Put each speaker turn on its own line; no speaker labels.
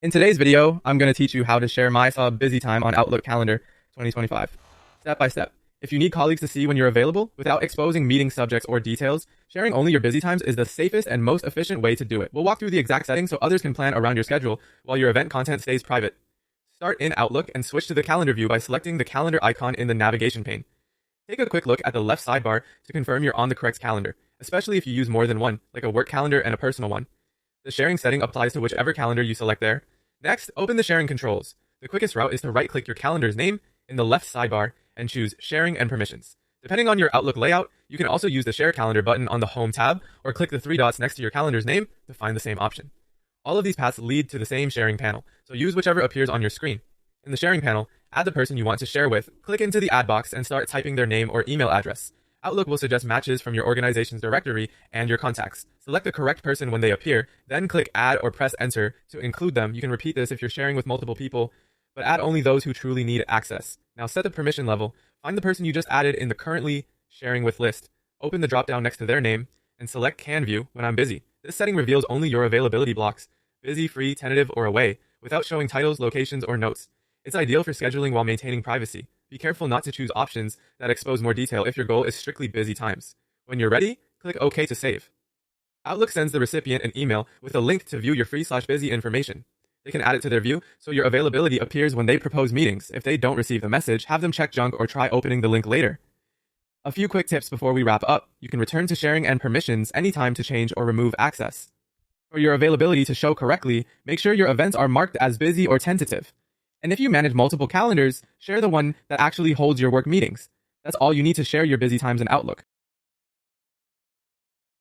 In today's video, I'm going to teach you how to share my sub busy time on Outlook Calendar 2025. Step by step. If you need colleagues to see when you're available, without exposing meeting subjects or details, sharing only your busy times is the safest and most efficient way to do it. We'll walk through the exact settings so others can plan around your schedule while your event content stays private. Start in Outlook and switch to the calendar view by selecting the calendar icon in the navigation pane. Take a quick look at the left sidebar to confirm you're on the correct calendar, especially if you use more than one, like a work calendar and a personal one. The sharing setting applies to whichever calendar you select there. Next, open the sharing controls. The quickest route is to right-click your calendar's name in the left sidebar and choose Sharing and Permissions. Depending on your Outlook layout, you can also use the Share Calendar button on the Home tab or click the three dots next to your calendar's name to find the same option. All of these paths lead to the same sharing panel, so use whichever appears on your screen. In the sharing panel, add the person you want to share with, click into the add box and start typing their name or email address. Outlook will suggest matches from your organization's directory and your contacts. Select the correct person when they appear, then click add or press enter to include them. You can repeat this if you're sharing with multiple people, but add only those who truly need access. Now set the permission level, find the person you just added in the currently sharing with list, open the drop-down next to their name, and select Can View when I'm busy. This setting reveals only your availability blocks, busy, free, tentative, or away, without showing titles, locations, or notes. It's ideal for scheduling while maintaining privacy. Be careful not to choose options that expose more detail if your goal is strictly busy times. When you're ready, click OK to save. Outlook sends the recipient an email with a link to view your free/busy information. They can add it to their view, so your availability appears when they propose meetings. If they don't receive the message, have them check junk or try opening the link later. A few quick tips before we wrap up. You can return to sharing and permissions anytime to change or remove access. For your availability to show correctly, make sure your events are marked as busy or tentative. And if you manage multiple calendars, share the one that actually holds your work meetings. That's all you need to share your busy times in Outlook.